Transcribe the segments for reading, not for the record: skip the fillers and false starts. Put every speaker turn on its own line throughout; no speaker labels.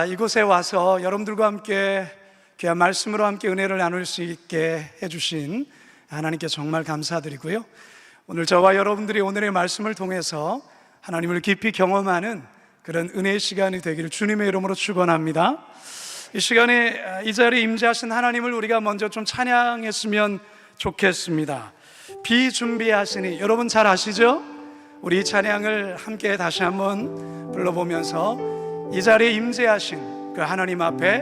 이곳에 와서 여러분들과 함께 귀한 말씀으로 함께 은혜를 나눌 수 있게 해주신 하나님께 정말 감사드리고요. 오늘 저와 여러분들이 오늘의 말씀을 통해서 하나님을 깊이 경험하는 그런 은혜의 시간이 되기를 주님의 이름으로 축원합니다. 이 시간에 이 자리에 임재하신 하나님을 우리가 먼저 좀 찬양했으면 좋겠습니다. 비준비하시니, 여러분 잘 아시죠? 우리 이 찬양을 함께 다시 한번 불러보면서 이 자리에 임재하신 그 하나님 앞에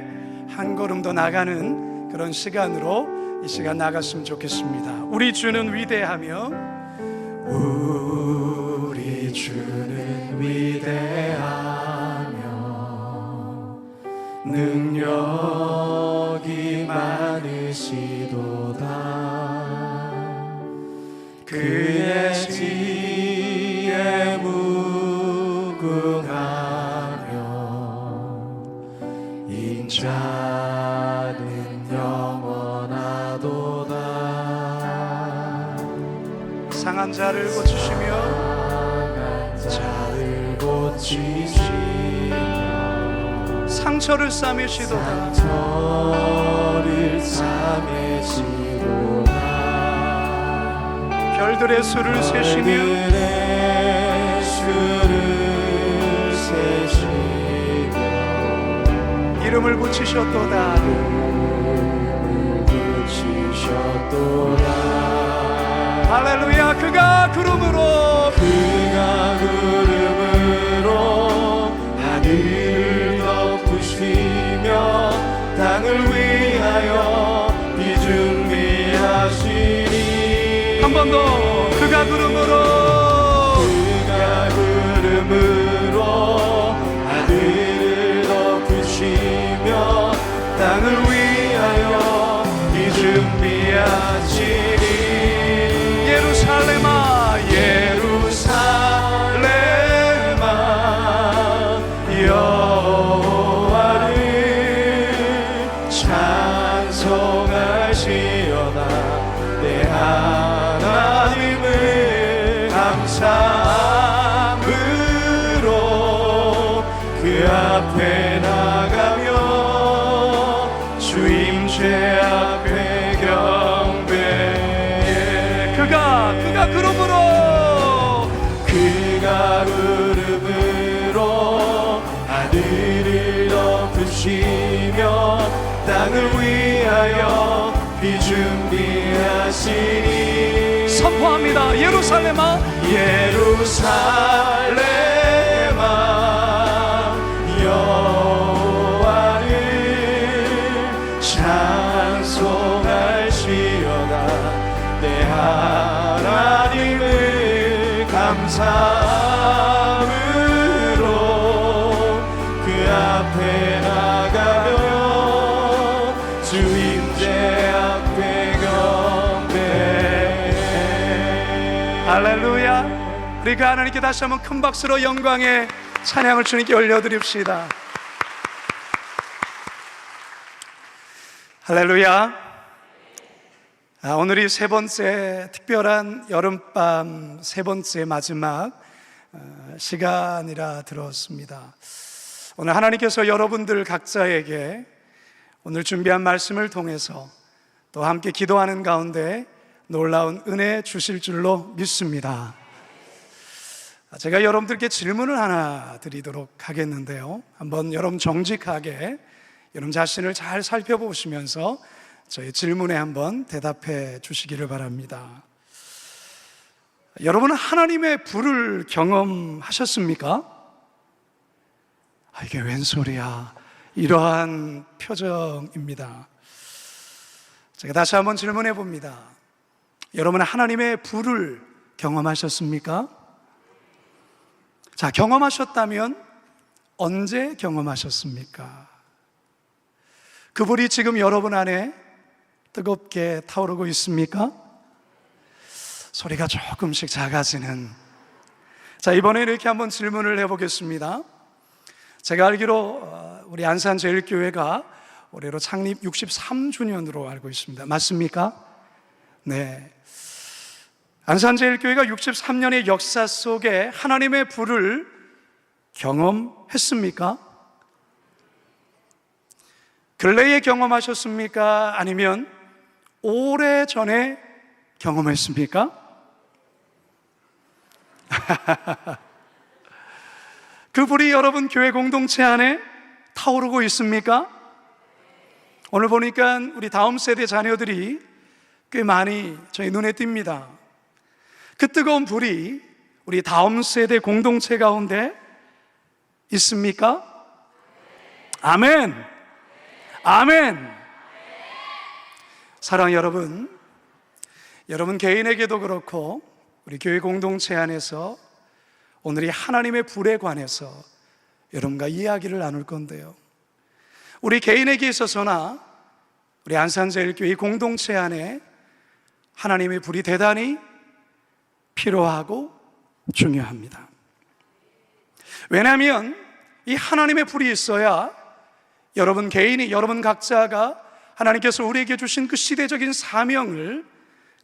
한 걸음 더 나가는 그런 시간으로 이 시간 나갔으면 좋겠습니다. 우리 주는 위대하며, 우리 주는 위대하며 능력이 많으시도다. 그의 지혜 무궁하며 인자는 영원하도다. 상한 자를 고치시며 상처를 싸매시도다. 별들의 수를 세시며 이름을 붙이셨도다. 할렐루야. 그가 구름으로 하늘을 덮으시며 땅을 위하여 비준비하시니. 한 번 더. 그가 구름으로 하늘을 덮으시며 땅을 위하여 비준비하시니. 예루살렘아, 예루살렘아, 여호와를 찬송하시어다. 내 하나님을 감사함으로 그 앞에 나가며 주 임재 앞에 경배해. 그가 구름으로 하늘을 덮으시며 땅을 위하여 비준비하시니. 선포합니다. 예루살렘아, 예루살렘아, 여호와를 찬송하시어다. 내 하나님을 감사함으로 그 앞에 나가며 주 임재 앞에 경배해. 할렐루야. 우리가 하나님께 다시 한번 큰 박수로 영광의 찬양을 주님께 올려드립시다. 할렐루야. 오늘이 세 번째 특별한 여름밤 세 번째 마지막 시간이라 들었습니다. 오늘 하나님께서 여러분들 각자에게 오늘 준비한 말씀을 통해서 또 함께 기도하는 가운데 놀라운 은혜 주실 줄로 믿습니다. 제가 여러분들께 질문을 하나 드리도록 하겠는데요, 한번 여러분 정직하게 여러분 자신을 잘 살펴보시면서 저희 질문에 한번 대답해 주시기를 바랍니다. 여러분은 하나님의 불을 경험하셨습니까? 이게 웬 소리야, 이러한 표정입니다. 제가 다시 한번 질문해 봅니다. 여러분은 하나님의 불을 경험하셨습니까? 자, 경험하셨다면 언제 경험하셨습니까? 그 불이 지금 여러분 안에 뜨겁게 타오르고 있습니까? 소리가 조금씩 작아지는. 자, 이번에는 이렇게 한번 질문을 해보겠습니다. 제가 알기로 우리 안산제일교회가 올해로 창립 63주년으로 알고 있습니다. 맞습니까? 네. 안산제일교회가 63년의 역사 속에 하나님의 불을 경험했습니까? 근래에 경험하셨습니까? 아니면 오래전에 경험했습니까? 그 불이 여러분 교회 공동체 안에 타오르고 있습니까? 오늘 보니까 우리 다음 세대 자녀들이 꽤 많이 저희 눈에 띕니다. 그 뜨거운 불이 우리 다음 세대 공동체 가운데 있습니까? 아멘! 아멘! 사랑하는 여러분 개인에게도 그렇고 우리 교회 공동체 안에서 오늘 이 하나님의 불에 관해서 여러분과 이야기를 나눌 건데요, 우리 개인에게 있어서나 우리 안산제일교회 공동체 안에 하나님의 불이 대단히 필요하고 중요합니다. 왜냐하면 이 하나님의 불이 있어야 여러분 개인이, 여러분 각자가 하나님께서 우리에게 주신 그 시대적인 사명을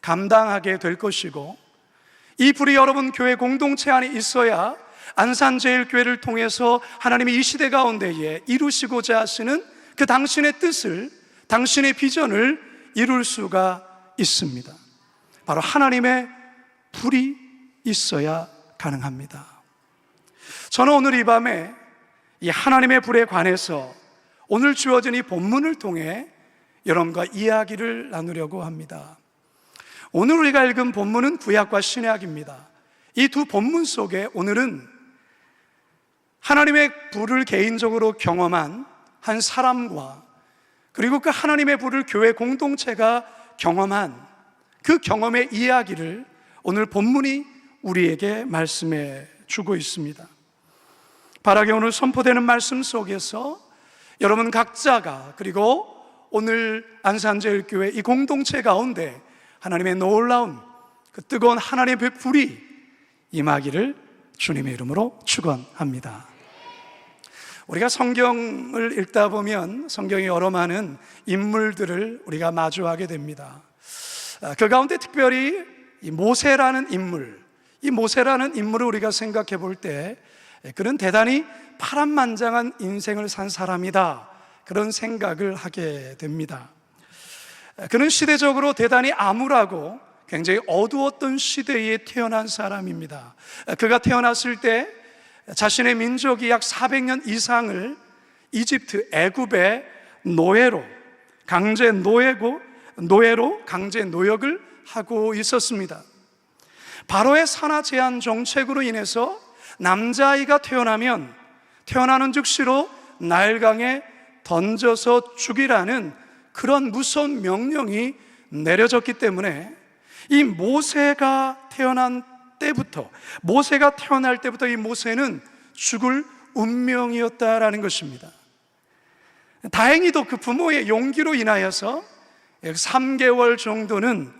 감당하게 될 것이고, 이 불이 여러분 교회 공동체 안에 있어야 안산제일교회를 통해서 하나님이 이 시대 가운데에 이루시고자 하시는 그 당신의 뜻을, 당신의 비전을 이룰 수가 있습니다. 바로 하나님의 불이 있어야 가능합니다. 저는 오늘 이 밤에 이 하나님의 불에 관해서 오늘 주어진 이 본문을 통해 여러분과 이야기를 나누려고 합니다. 오늘 우리가 읽은 본문은 구약과 신약입니다. 이 두 본문 속에 오늘은 하나님의 불을 개인적으로 경험한 한 사람과, 그리고 그 하나님의 불을 교회 공동체가 경험한 그 경험의 이야기를 오늘 본문이 우리에게 말씀해 주고 있습니다. 바라게 오늘 선포되는 말씀 속에서 여러분 각자가, 그리고 오늘 안산제일교회 이 공동체 가운데 하나님의 놀라운 그 뜨거운 하나님의 불이 임하기를 주님의 이름으로 축원합니다. 우리가 성경을 읽다 보면 성경에 여러 많은 인물들을 우리가 마주하게 됩니다. 그 가운데 특별히 이 모세라는 인물, 이 모세라는 인물을 우리가 생각해 볼 때 그는 대단히 파란만장한 인생을 산 사람이다, 그런 생각을 하게 됩니다. 그는 시대적으로 대단히 암울하고 굉장히 어두웠던 시대에 태어난 사람입니다. 그가 태어났을 때 자신의 민족이 약 400년 이상을 이집트, 애굽의 노예로 강제 노역을 하고 있었습니다. 바로의 산하 제한 정책으로 인해서 남자아이가 태어나면 태어나는 즉시로 나일강에 던져서 죽이라는 그런 무서운 명령이 내려졌기 때문에 이 모세가 태어날 때부터 이 모세는 죽을 운명이었다라는 것입니다. 다행히도 그 부모의 용기로 인하여서 3개월 정도는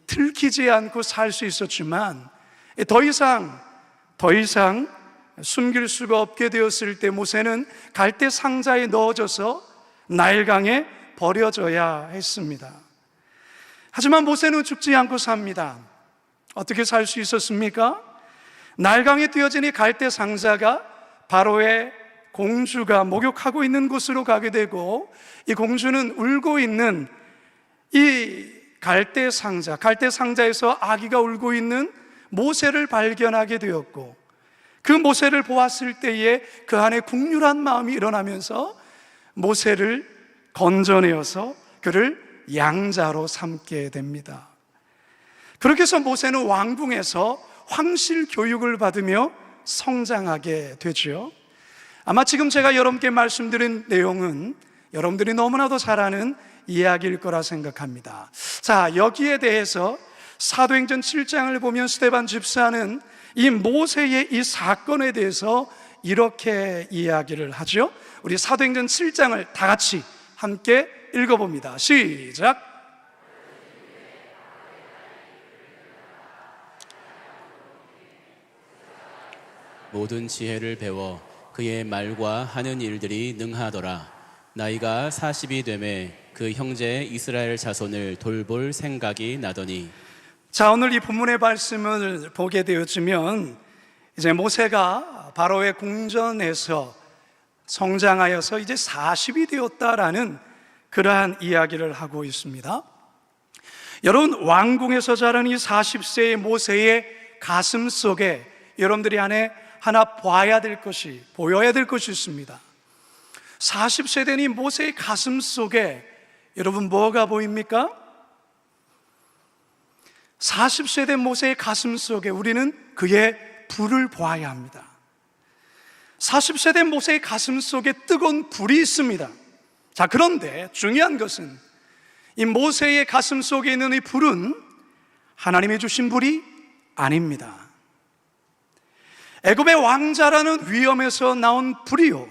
들키지 않고 살 수 있었지만 더 이상 숨길 수가 없게 되었을 때 모세는 갈대 상자에 넣어져서 나일강에 버려져야 했습니다. 하지만 모세는 죽지 않고 삽니다. 어떻게 살 수 있었습니까? 나일강에 띄어진 이 갈대 상자가 바로의 공주가 목욕하고 있는 곳으로 가게 되고, 이 공주는 울고 있는 이 갈대 상자에서 아기가 울고 있는 모세를 발견하게 되었고, 그 모세를 보았을 때에 그 안에 국률한 마음이 일어나면서 모세를 건져내어서 그를 양자로 삼게 됩니다. 그렇게 해서 모세는 왕궁에서 황실 교육을 받으며 성장하게 되죠. 아마 지금 제가 여러분께 말씀드린 내용은 여러분들이 너무나도 잘 아는 이야기일 거라 생각합니다. 자, 여기에 대해서 사도행전 7장을 보면 스데반 집사는 이 모세의 이 사건에 대해서 이렇게 이야기를 하죠. 우리 사도행전 7장을 다 같이 함께 읽어봅니다. 시작.
모든 지혜를 배워 그의 말과 하는 일들이 능하더라. 나이가 40이 되매 그 형제 이스라엘 자손을 돌볼 생각이 나더니.
자, 오늘 이 본문의 말씀을 보게 되어지면 이제 모세가 바로의 궁전에서 성장하여서 이제 40이 되었다라는 그러한 이야기를 하고 있습니다. 여러분, 왕궁에서 자란 이 40세의 모세의 가슴 속에 여러분들이 하나 보여야 될 것이 있습니다. 40세 된 이 모세의 가슴 속에 여러분 뭐가 보입니까? 40세 된 모세의 가슴 속에 우리는 그의 불을 보아야 합니다. 40세 된 모세의 가슴 속에 뜨거운 불이 있습니다. 자, 그런데 중요한 것은 이 모세의 가슴 속에 있는 이 불은 하나님이 주신 불이 아닙니다. 애굽의 왕자라는 위엄에서 나온 불이요,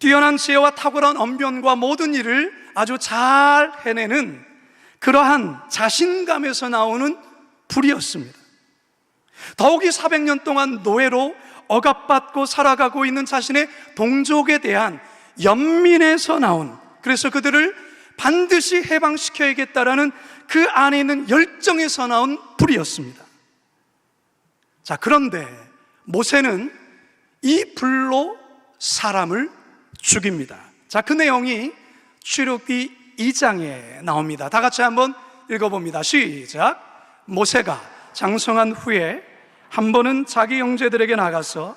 뛰어난 지혜와 탁월한 언변과 모든 일을 아주 잘 해내는 그러한 자신감에서 나오는 불이었습니다. 더욱이 400년 동안 노예로 억압받고 살아가고 있는 자신의 동족에 대한 연민에서 나온, 그래서 그들을 반드시 해방시켜야겠다라는 그 안에 있는 열정에서 나온 불이었습니다. 자, 그런데 모세는 이 불로 사람을 죽입니다. 자, 그 내용이 출애굽기 2장에 나옵니다. 다 같이 한번 읽어봅니다. 시작. 모세가 장성한 후에 한 번은 자기 형제들에게 나가서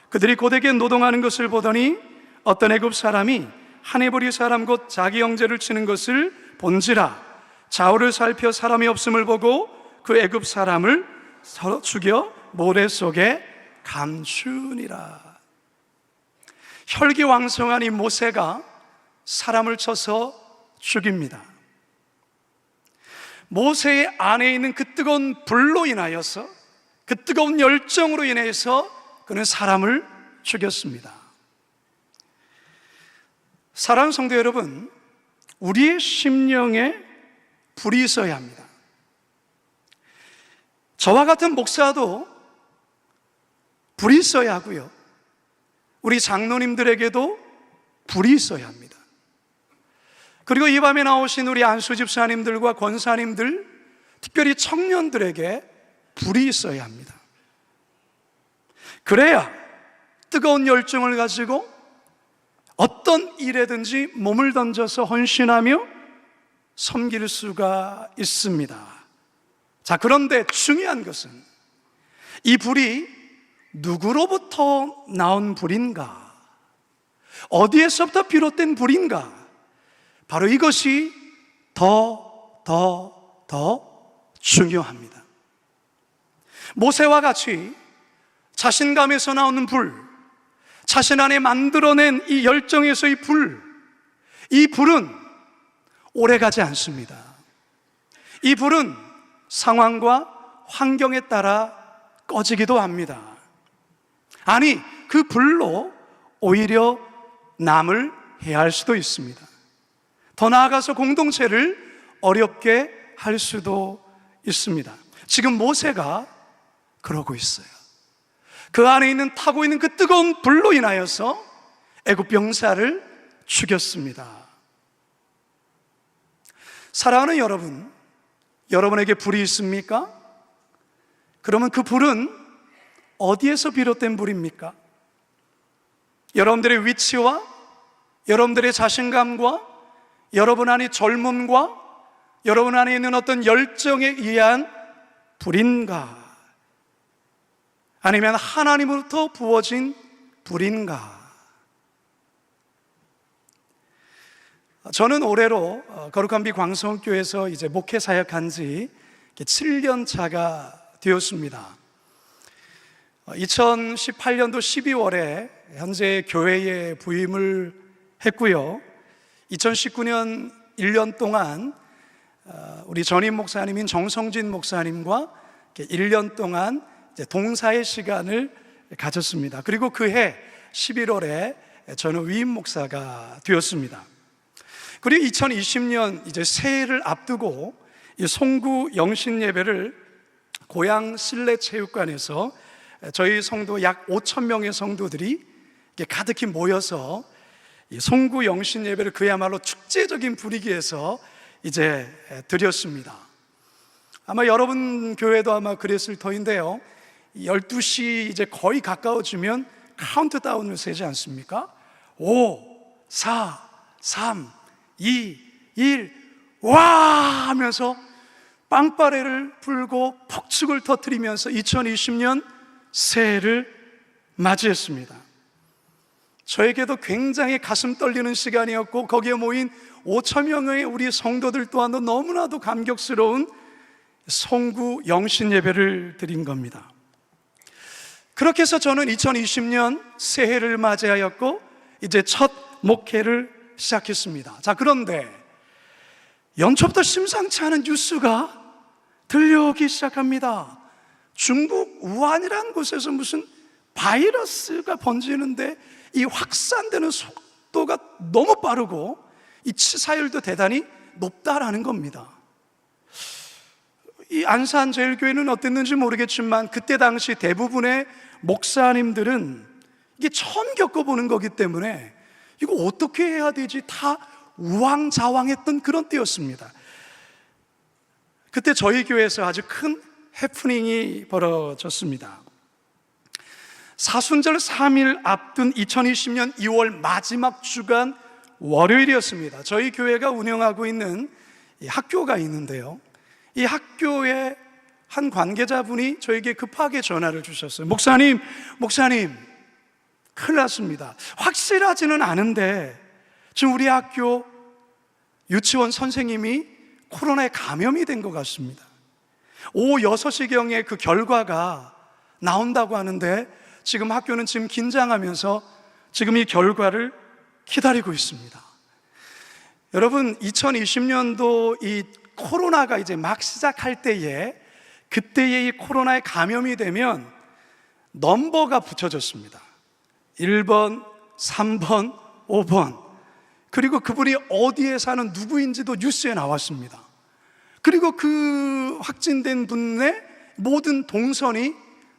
그들이 고되게 노동하는 것을 보더니 어떤 애굽 사람이 한 헤브리 사람 곧 자기 형제를 치는 것을 본지라. 좌우를 살펴 사람이 없음을 보고 그 애굽 사람을 서로 죽여 모래 속에 감추니라. 혈기왕성한 이 모세가 사람을 쳐서 죽입니다. 모세의 안에 있는 그 뜨거운 불로 인하여서, 그 뜨거운 열정으로 인해서 그는 사람을 죽였습니다. 사랑하는 성도 여러분, 우리의 심령에 불이 있어야 합니다. 저와 같은 목사도 불이 있어야 하고요, 우리 장로님들에게도 불이 있어야 합니다. 그리고 이 밤에 나오신 우리 안수 집사님들과 권사님들, 특별히 청년들에게 불이 있어야 합니다. 그래야 뜨거운 열정을 가지고 어떤 일에든지 몸을 던져서 헌신하며 섬길 수가 있습니다. 자, 그런데 중요한 것은 이 불이 누구로부터 나온 불인가? 어디에서부터 비롯된 불인가? 바로 이것이 더 중요합니다. 모세와 같이 자신감에서 나오는 불, 자신 안에 만들어낸 이 열정에서의 불, 이 불은 오래가지 않습니다. 이 불은 상황과 환경에 따라 꺼지기도 합니다. 아니, 그 불로 오히려 남을 해할 수도 있습니다. 더 나아가서 공동체를 어렵게 할 수도 있습니다. 지금 모세가 그러고 있어요. 그 안에 타고 있는 그 뜨거운 불로 인하여서 애굽 병사를 죽였습니다. 사랑하는 여러분, 여러분에게 불이 있습니까? 그러면 그 불은 어디에서 비롯된 불입니까? 여러분들의 위치와 여러분들의 자신감과 여러분 안의 젊음과 여러분 안에 있는 어떤 열정에 의한 불인가? 아니면 하나님으로부터 부어진 불인가? 저는 올해로 거룩한 비 광성교회에서 이제 목회 사역한 지 7년 차가 되었습니다. 2018년도 12월에 현재 교회에 부임을 했고요. 2019년 1년 동안 우리 전임 목사님인 정성진 목사님과 1년 동안 동사의 시간을 가졌습니다. 그리고 그해 11월에 저는 위임 목사가 되었습니다. 그리고 2020년 이제 새해를 앞두고 이 송구 영신 예배를 고향 실내 체육관에서 저희 성도 약 5천 명의 성도들이 가득히 모여서 이 송구 영신 예배를 그야말로 축제적인 분위기에서 이제 드렸습니다. 아마 여러분 교회도 아마 그랬을 터인데요. 12시 이제 거의 가까워지면 카운트다운을 세지 않습니까? 5, 4, 3, 2, 1, 와! 하면서 빵빠레를 불고 폭죽을 터뜨리면서 2020년 새해를 맞이했습니다. 저에게도 굉장히 가슴 떨리는 시간이었고, 거기에 모인 5천 명의 우리 성도들 또한도 너무나도 감격스러운 송구 영신 예배를 드린 겁니다. 그렇게 해서 저는 2020년 새해를 맞이하였고 이제 첫 목회를 시작했습니다. 자, 그런데 연초부터 심상치 않은 뉴스가 들려오기 시작합니다. 중국 우한이라는 곳에서 무슨 바이러스가 번지는데 이 확산되는 속도가 너무 빠르고 이 치사율도 대단히 높다라는 겁니다. 이 안산제일교회는 어땠는지 모르겠지만 그때 당시 대부분의 목사님들은 이게 처음 겪어보는 거기 때문에 이거 어떻게 해야 되지 다 우왕좌왕했던 그런 때였습니다. 그때 저희 교회에서 아주 큰 해프닝이 벌어졌습니다. 사순절 3일 앞둔 2020년 2월 마지막 주간 월요일이었습니다. 저희 교회가 운영하고 있는 학교가 있는데요, 이 학교의 한 관계자분이 저에게 급하게 전화를 주셨어요. 목사님, 큰일 났습니다. 확실하지는 않은데 지금 우리 학교 유치원 선생님이 코로나에 감염이 된 것 같습니다. 오후 6시경에 그 결과가 나온다고 하는데 지금 학교는 지금 긴장하면서 지금 이 결과를 기다리고 있습니다. 여러분, 2020년도 이 코로나가 이제 막 시작할 때에, 그때에 이 코로나에 감염이 되면 넘버가 붙여졌습니다. 1번, 3번, 5번. 그리고 그분이 어디에 사는 누구인지도 뉴스에 나왔습니다. 그리고 그 확진된 분의 모든 동선이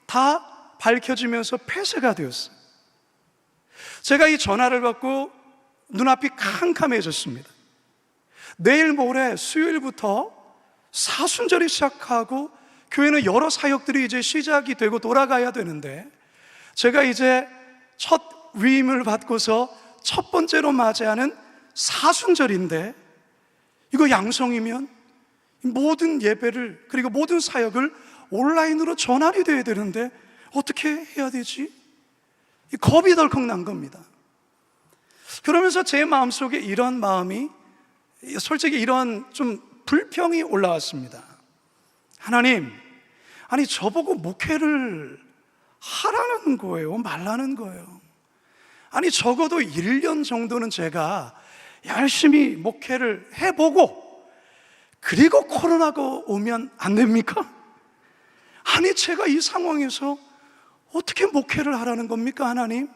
다 밝혀지면서 폐쇄가 되었어요. 제가 이 전화를 받고 눈앞이 캄캄해졌습니다. 내일 모레 수요일부터 사순절이 시작하고 교회는 여러 사역들이 이제 시작이 되고 돌아가야 되는데, 제가 이제 첫 위임을 받고서 첫 번째로 맞이하는 사순절인데, 이거 양성이면 모든 예배를, 그리고 모든 사역을 온라인으로 전환이 돼야 되는데 어떻게 해야 되지? 겁이 덜컥 난 겁니다. 그러면서 제 마음속에 이런 마음이, 솔직히 이런 좀 불평이 올라왔습니다. 하나님, 아니 저보고 목회를 하라는 거예요? 말라는 거예요? 아니 적어도 1년 정도는 제가 열심히 목회를 해보고 그리고 코로나가 오면 안 됩니까? 아니 제가 이 상황에서 어떻게 목회를 하라는 겁니까, 하나님?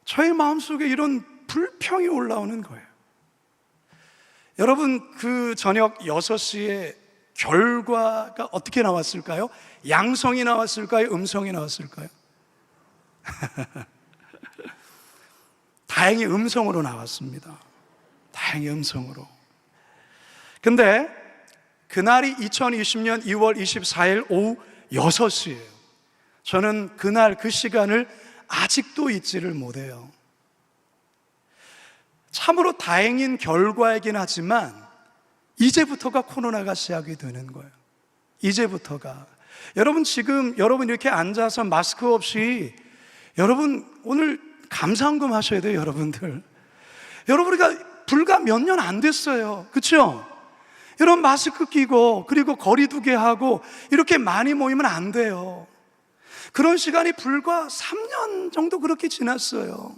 저의 마음속에 이런 불평이 올라오는 거예요. 여러분, 그 저녁 6시에 결과가 어떻게 나왔을까요? 양성이 나왔을까요? 음성이 나왔을까요? 다행히 음성으로 나왔습니다. 다행히 음성으로. 근데 그날이 2020년 2월 24일 오후 6시예요. 저는 그날 그 시간을 아직도 잊지를 못해요. 참으로 다행인 결과이긴 하지만 이제부터가 코로나가 시작이 되는 거예요. 이제부터가. 여러분, 지금 여러분 이렇게 앉아서 마스크 없이, 여러분 오늘 감사헌금 하셔야 돼요. 여러분들, 여러분이가 불과 몇 년 안 됐어요. 그렇죠? 여러분 마스크 끼고 그리고 거리 두게 하고 이렇게 많이 모이면 안 돼요. 그런 시간이 불과 3년 정도 그렇게 지났어요.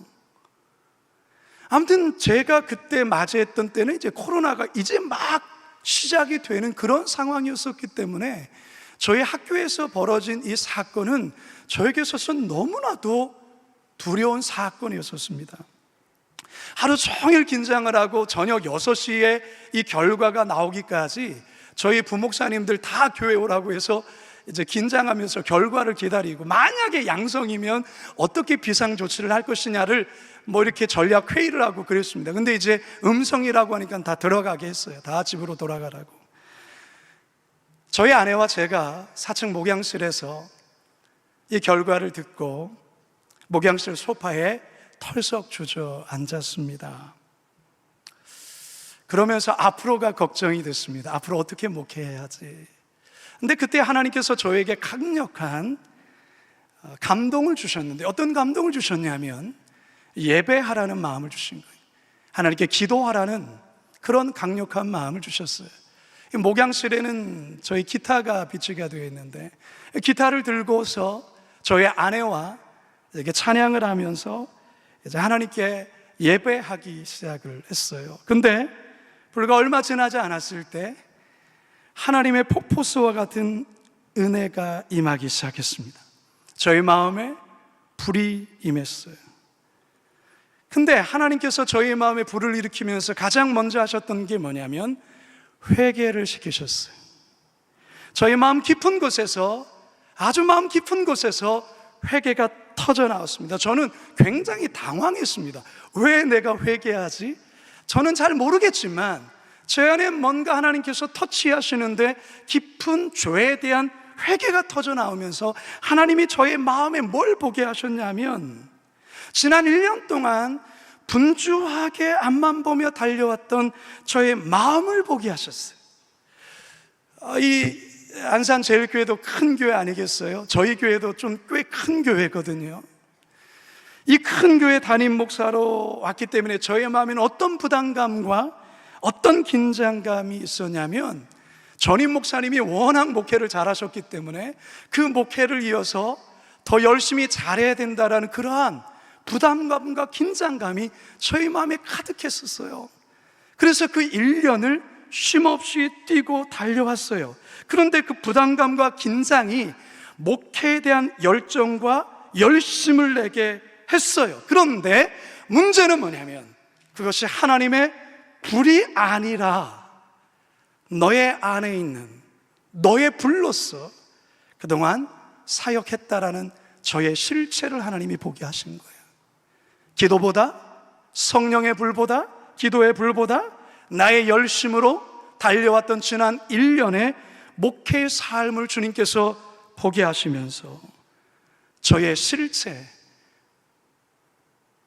아무튼 제가 그때 맞이했던 때는 이제 코로나가 이제 막 시작이 되는 그런 상황이었었기 때문에 저희 학교에서 벌어진 이 사건은 저에게 있어서는 너무나도 두려운 사건이었습니다. 하루 종일 긴장을 하고 저녁 6시에 이 결과가 나오기까지 저희 부목사님들 다 교회 오라고 해서 이제 긴장하면서 결과를 기다리고, 만약에 양성이면 어떻게 비상조치를 할 것이냐를 뭐 이렇게 전략 회의를 하고 그랬습니다. 근데 이제 음성이라고 하니까 다 들어가게 했어요. 다 집으로 돌아가라고. 저희 아내와 제가 4층 목양실에서 이 결과를 듣고 목양실 소파에 털썩 주저앉았습니다. 그러면서 앞으로가 걱정이 됐습니다. 앞으로 어떻게 목회해야지. 근데 그때 하나님께서 저에게 강력한 감동을 주셨는데, 어떤 감동을 주셨냐면 예배하라는 마음을 주신 거예요. 하나님께 기도하라는 그런 강력한 마음을 주셨어요. 목양실에는 저희 기타가 비치가 되어 있는데, 기타를 들고서 저희 아내와 이렇게 찬양을 하면서 이제 하나님께 예배하기 시작을 했어요. 근데 불과 얼마 지나지 않았을 때 하나님의 폭포수와 같은 은혜가 임하기 시작했습니다. 저희 마음에 불이 임했어요. 근데 하나님께서 저희 마음에 불을 일으키면서 가장 먼저 하셨던 게 뭐냐면 회개를 시키셨어요. 저희 마음 깊은 곳에서, 아주 마음 깊은 곳에서 회개가 터져 나왔습니다. 저는 굉장히 당황했습니다. 왜 내가 회개하지? 저는 잘 모르겠지만 제 안에 뭔가 하나님께서 터치하시는데 깊은 죄에 대한 회개가 터져 나오면서 하나님이 저의 마음에 뭘 보게 하셨냐면, 지난 1년 동안 분주하게 앞만 보며 달려왔던 저의 마음을 보게 하셨어요. 이 안산제일교회도 큰 교회 아니겠어요? 저희 교회도 좀 꽤 큰 교회거든요. 이 큰 교회 담임 목사로 왔기 때문에 저의 마음에는 어떤 부담감과 어떤 긴장감이 있었냐면, 전임 목사님이 워낙 목회를 잘하셨기 때문에 그 목회를 이어서 더 열심히 잘해야 된다라는 그러한 부담감과 긴장감이 저희 마음에 가득했었어요. 그래서 그 1년을 쉼없이 뛰고 달려왔어요. 그런데 그 부담감과 긴장이 목회에 대한 열정과 열심을 내게 했어요. 그런데 문제는 뭐냐면 그것이 하나님의 불이 아니라 너의 안에 있는 너의 불로서 그동안 사역했다라는 저의 실체를 하나님이 보게 하신 거예요. 기도보다, 성령의 불보다, 기도의 불보다 나의 열심으로 달려왔던 지난 1년의 목회의 삶을 주님께서 보게 하시면서 저의 실체,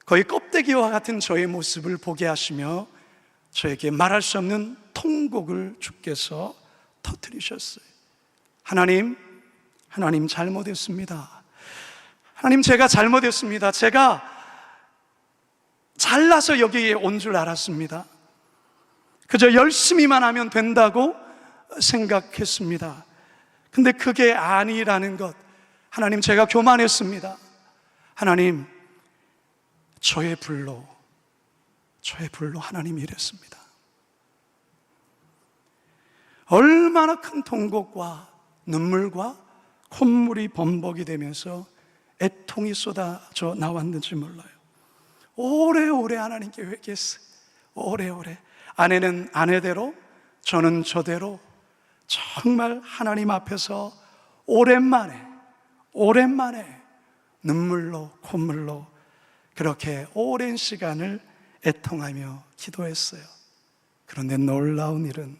거의 껍데기와 같은 저의 모습을 보게 하시며 저에게 말할 수 없는 통곡을 주께서 터뜨리셨어요. 하나님 잘못했습니다. 하나님, 제가 잘못했습니다. 제가 잘나서 여기에 온 줄 알았습니다. 그저 열심히만 하면 된다고 생각했습니다. 근데 그게 아니라는 것, 하나님, 제가 교만했습니다. 하나님, 저의 불로 하나님이 이랬습니다. 얼마나 큰 통곡과 눈물과 콧물이 범벅이 되면서 애통이 쏟아져 나왔는지 몰라요. 오래오래 하나님께 회개했어요. 오래오래. 아내는 아내대로, 저는 저대로 정말 하나님 앞에서 오랜만에 눈물로 콧물로 그렇게 오랜 시간을 애통하며 기도했어요. 그런데 놀라운 일은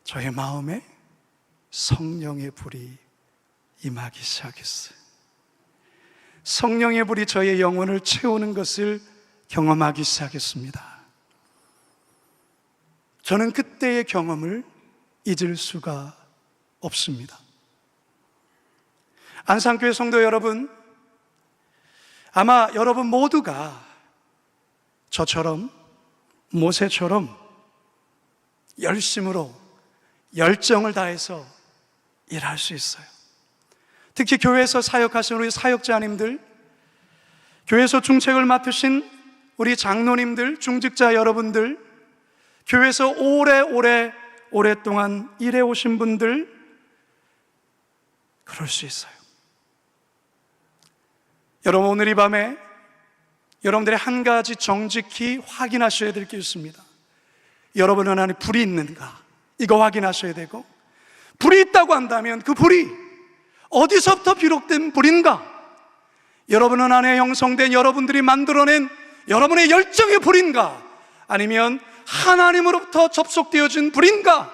저의 마음에 성령의 불이 임하기 시작했어요. 성령의 불이 저의 영혼을 채우는 것을 경험하기 시작했습니다. 저는 그때의 경험을 잊을 수가 없습니다. 안산교회 성도 여러분, 아마 여러분 모두가 저처럼, 모세처럼 열심으로 열정을 다해서 일할 수 있어요. 특히 교회에서 사역하시는 우리 사역자님들, 교회에서 중책을 맡으신 우리 장로님들, 중직자 여러분들, 교회에서 오랫동안 일해 오신 분들, 그럴 수 있어요. 여러분, 오늘 이 밤에 여러분들이 한 가지 정직히 확인하셔야 될 게 있습니다. 여러분 안에 불이 있는가? 이거 확인하셔야 되고, 불이 있다고 한다면 그 불이 어디서부터 비롯된 불인가? 여러분 안에 형성된 여러분들이 만들어낸 여러분의 열정의 불인가? 아니면 하나님으로부터 접속되어진 불인가?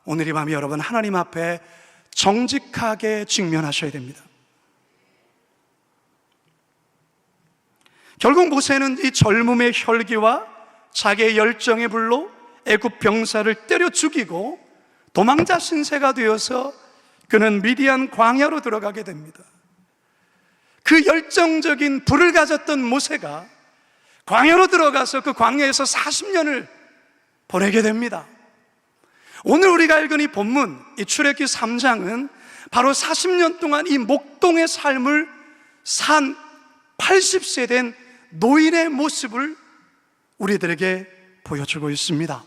오늘 이 밤에 여러분 하나님 앞에 정직하게 직면하셔야 됩니다. 결국 모세는 이 젊음의 혈기와 자기의 열정의 불로 애굽 병사를 때려 죽이고 도망자 신세가 되어서 그는 미디안 광야로 들어가게 됩니다. 그 열정적인 불을 가졌던 모세가 광야로 들어가서 그 광야에서 40년을 보내게 됩니다. 오늘 우리가 읽은 이 본문, 이 출애굽기 3장은 바로 40년 동안 이 목동의 삶을 산 80세 된 노인의 모습을 우리들에게 보여주고 있습니다.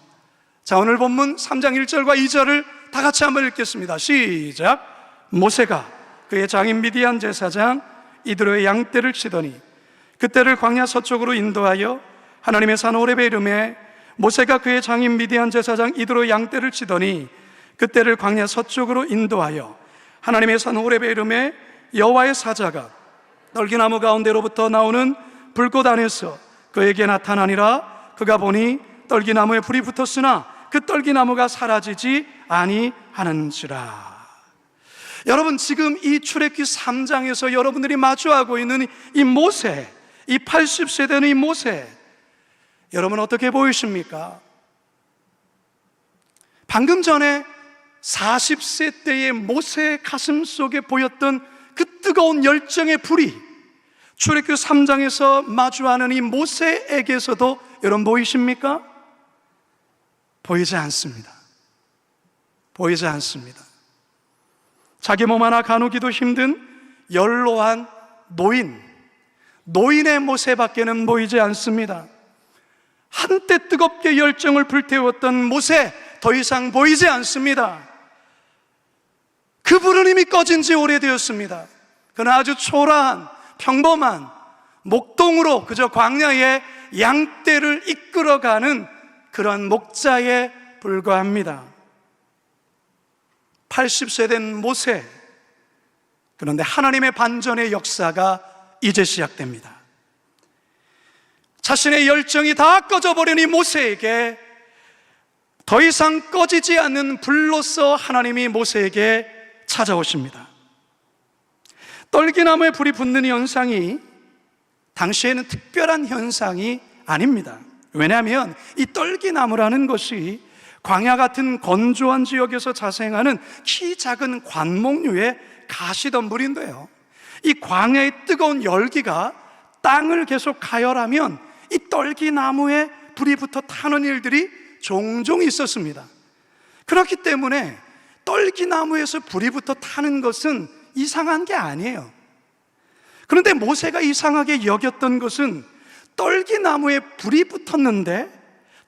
자, 오늘 본문 3장 1절과 2절을 다 같이 한번 읽겠습니다. 시작. 모세가 그의 장인 미디안 제사장 이드로의 양떼를 치더니 그떼를 광야 서쪽으로 인도하여 하나님의 산 호렙에 이르매 모세가 그의 장인 미디안 제사장 이드로의 양떼를 치더니 그떼를 광야 서쪽으로 인도하여 하나님의 산 호렙에 이르매 여호와의 사자가 떨기나무 가운데로부터 나오는 불꽃 안에서 그에게 나타나니라. 그가 보니 떨기나무에 불이 붙었으나 그 떨기나무가 사라지지 아니하는지라. 여러분, 지금 이 출애굽기 3장에서 여러분들이 마주하고 있는 이 모세, 이 80세 되는 이 모세, 여러분 어떻게 보이십니까? 방금 전에 40세 때의 모세의 가슴 속에 보였던 그 뜨거운 열정의 불이 출애굽기 3장에서 마주하는 이 모세에게서도 여러분 보이십니까? 보이지 않습니다. 보이지 않습니다. 자기 몸 하나 가누기도 힘든 연로한 노인의 모세밖에는 보이지 않습니다. 한때 뜨겁게 열정을 불태웠던 모세, 더 이상 보이지 않습니다. 그 불은 이미 꺼진 지 오래되었습니다. 그는 아주 초라한 평범한 목동으로 그저 광야의 양떼를 이끌어가는 그런 목자에 불과합니다. 80세 된 모세, 그런데 하나님의 반전의 역사가 이제 시작됩니다. 자신의 열정이 다 꺼져버린 이 모세에게 더 이상 꺼지지 않는 불로서 하나님이 모세에게 찾아오십니다. 떨기나무에 불이 붙는 현상이 당시에는 특별한 현상이 아닙니다. 왜냐하면 이 떨기나무라는 것이 광야 같은 건조한 지역에서 자생하는 키 작은 관목류의 가시덤불인데요, 이 광야의 뜨거운 열기가 땅을 계속 가열하면 이 떨기나무에 불이 붙어 타는 일들이 종종 있었습니다. 그렇기 때문에 떨기나무에서 불이 붙어 타는 것은 이상한 게 아니에요. 그런데 모세가 이상하게 여겼던 것은 떨기나무에 불이 붙었는데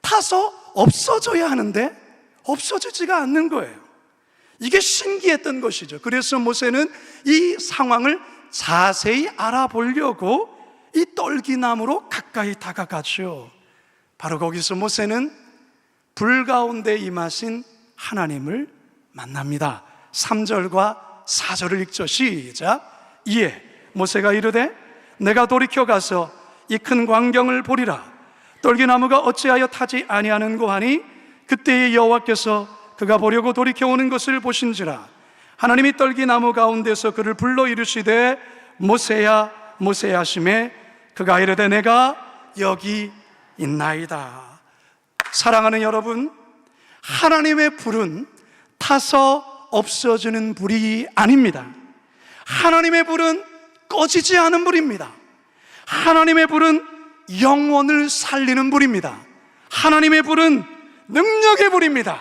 타서 없어져야 하는데 없어지지가 않는 거예요. 이게 신기했던 것이죠. 그래서 모세는 이 상황을 자세히 알아보려고 이 떨기나무로 가까이 다가갔죠. 바로 거기서 모세는 불 가운데 임하신 하나님을 만납니다. 3절과 4절을 읽죠. 시작. 이에 모세가 이르되 내가 돌이켜 가서 이 큰 광경을 보리라. 떨기나무가 어찌하여 타지 아니하는고 하니 그때의 여호와께서 그가 보려고 돌이켜 오는 것을 보신지라. 하나님이 떨기나무 가운데서 그를 불러 이르시되 모세야 모세야 하시매 그가 이르되 내가 여기 있나이다. 사랑하는 여러분, 하나님의 불은 타서 없어지는 불이 아닙니다. 하나님의 불은 꺼지지 않은 불입니다. 하나님의 불은 영혼을 살리는 불입니다. 하나님의 불은 능력의 불입니다.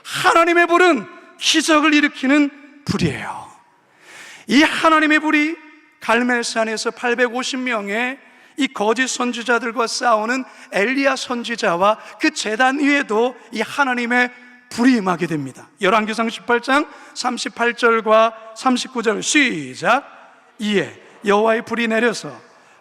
하나님의 불은 기적을 일으키는 불이에요. 이 하나님의 불이 갈멜산에서 850명의 이 거짓 선지자들과 싸우는 엘리야 선지자와 그 제단 위에도 이 하나님의 불이 임하게 됩니다. 열왕기상 18장 38절과 39절 시작. 이에 여호와의 불이 내려서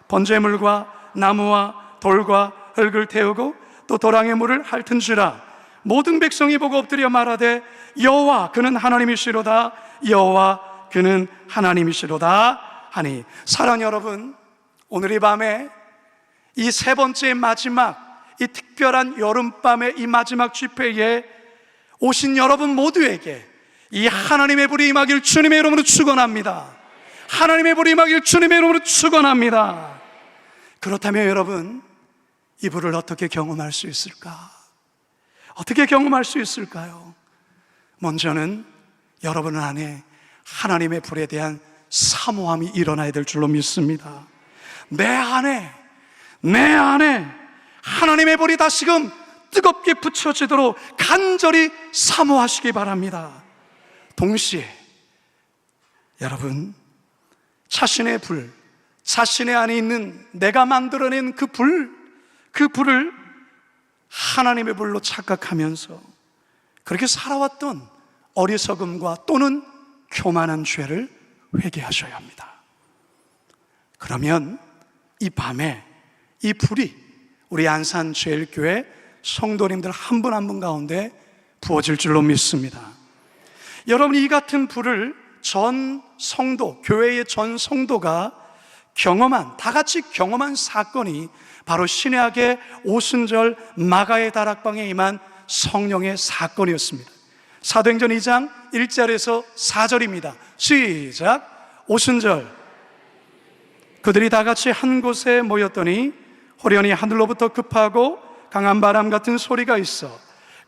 번제물과 나무와 돌과 흙을 태우고 또 도랑의 물을 핥은지라. 모든 백성이 보고 엎드려 말하되 여호와 그는 하나님이시로다 여호와 그는 하나님이시로다 하니. 사랑 여러분, 오늘 이 밤에 이 세 번째 마지막 이 특별한 여름밤의 이 마지막 집회에 오신 여러분 모두에게 이 하나님의 불이 임하길 주님의 이름으로 축원합니다. 하나님의 불이 임하길 주님의 이름으로 축원합니다. 그렇다면 여러분, 이 불을 어떻게 경험할 수 있을까? 어떻게 경험할 수 있을까요? 먼저는 여러분 안에 하나님의 불에 대한 사모함이 일어나야 될 줄로 믿습니다. 내 안에 하나님의 불이 다시금 뜨겁게 붙여지도록 간절히 사모하시기 바랍니다. 동시에 여러분, 자신의 불, 자신의 안에 있는 내가 만들어낸 그 불을 하나님의 불로 착각하면서 그렇게 살아왔던 어리석음과 또는 교만한 죄를 회개하셔야 합니다. 그러면 이 밤에 이 불이 우리 안산제일교회 성도님들 한 분 한 분 가운데 부어질 줄로 믿습니다. 여러분, 이 같은 불을 전 성도, 교회의 전 성도가 다 같이 경험한 사건이 바로 신약의 오순절 마가의 다락방에 임한 성령의 사건이었습니다. 사도행전 2장 1절에서 4절입니다. 시작. 오순절 그들이 다 같이 한 곳에 모였더니 호련히 하늘로부터 급하고 강한 바람 같은 소리가 있어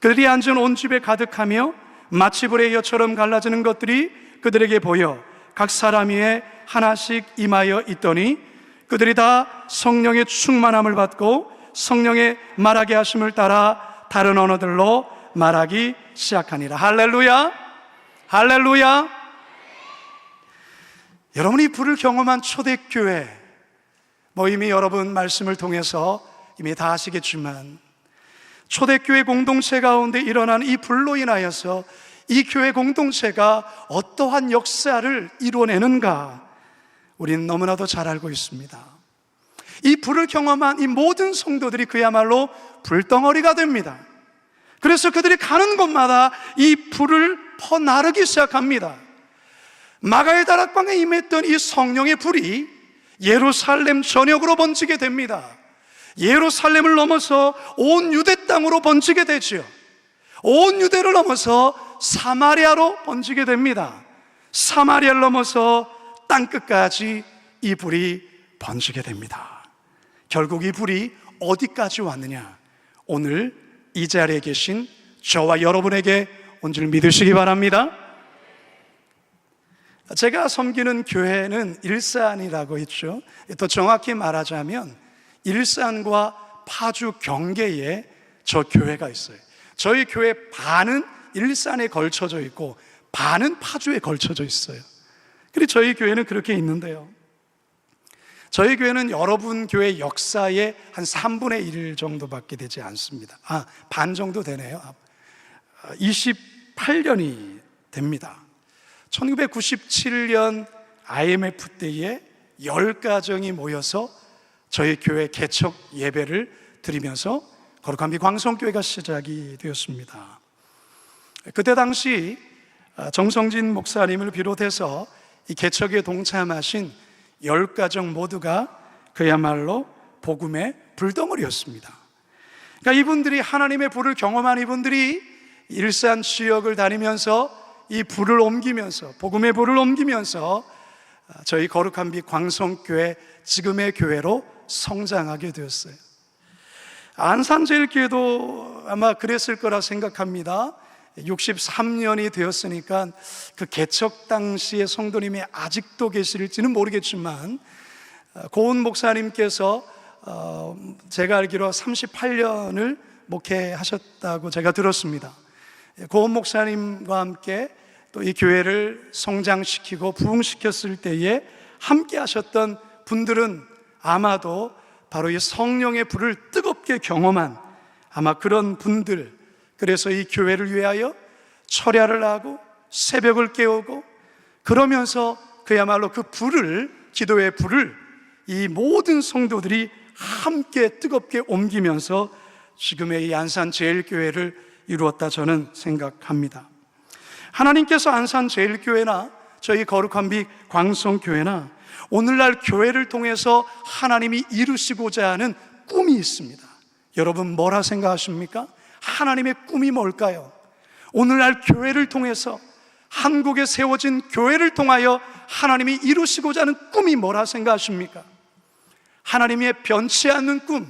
그들이 앉은 온 집에 가득하며 마치 불의 여처럼 갈라지는 것들이 그들에게 보여 각 사람 위에 하나씩 임하여 있더니 그들이 다 성령의 충만함을 받고 성령의 말하게 하심을 따라 다른 언어들로 말하기 시작하니라. 할렐루야, 할렐루야. 여러분이 불을 경험한 초대교회, 이미 여러분 말씀을 통해서 이미 다 아시겠지만 초대교회 공동체 가운데 일어난 이 불로 인하여서 이 교회 공동체가 어떠한 역사를 이루어내는가 우리는 너무나도 잘 알고 있습니다. 이 불을 경험한 이 모든 성도들이 그야말로 불덩어리가 됩니다. 그래서 그들이 가는 곳마다 이 불을 퍼나르기 시작합니다. 마가의 다락방에 임했던 이 성령의 불이 예루살렘 전역으로 번지게 됩니다. 예루살렘을 넘어서 온 유대 땅으로 번지게 되죠. 온 유대를 넘어서 사마리아로 번지게 됩니다. 사마리아를 넘어서 땅끝까지 이 불이 번지게 됩니다. 결국 이 불이 어디까지 왔느냐? 오늘 이 자리에 계신 저와 여러분에게 온 줄 믿으시기 바랍니다. 제가 섬기는 교회는 일산이라고 했죠. 더 정확히 말하자면 일산과 파주 경계에 저 교회가 있어요. 저희 교회 반은 일산에 걸쳐져 있고 반은 파주에 걸쳐져 있어요. 그리고 저희 교회는 그렇게 있는데요, 저희 교회는 여러분 교회 역사의 한 3분의 1 정도밖에 되지 않습니다. 반 정도 되네요. 28년이 됩니다. 1997년 IMF 때에 10가정이 모여서 저희 교회 개척 예배를 드리면서 거룩한 비 광성교회가 시작이 되었습니다. 그때 당시 정성진 목사님을 비롯해서 이 개척에 동참하신 10가정 모두가 그야말로 복음의 불덩어리였습니다. 그러니까 이분들이 하나님의 불을 경험한 이분들이 일산 지역을 다니면서 이 불을 옮기면서 복음의 불을 옮기면서 저희 거룩한 빛 광성교회, 지금의 교회로 성장하게 되었어요. 안산제일교회도 아마 그랬을 거라 생각합니다. 63년이 되었으니까 그 개척 당시의 성도님이 아직도 계실지는 모르겠지만 고은 목사님께서 제가 알기로 38년을 목회하셨다고 제가 들었습니다. 고은 목사님과 함께 또 이 교회를 성장시키고 부흥시켰을 때에 함께 하셨던 분들은 아마도 바로 이 성령의 불을 뜨겁게 경험한 아마 그런 분들, 그래서 이 교회를 위하여 철야를 하고 새벽을 깨우고 그러면서 그야말로 그 불을, 기도의 불을 이 모든 성도들이 함께 뜨겁게 옮기면서 지금의 이 안산제일교회를 이루었다 저는 생각합니다. 하나님께서 안산제일교회나 저희 거룩한 빛 광성교회나 오늘날 교회를 통해서 하나님이 이루시고자 하는 꿈이 있습니다. 여러분 뭐라 생각하십니까? 하나님의 꿈이 뭘까요? 오늘날 교회를 통해서, 한국에 세워진 교회를 통하여 하나님이 이루시고자 하는 꿈이 뭐라 생각하십니까? 하나님의 변치 않는 꿈,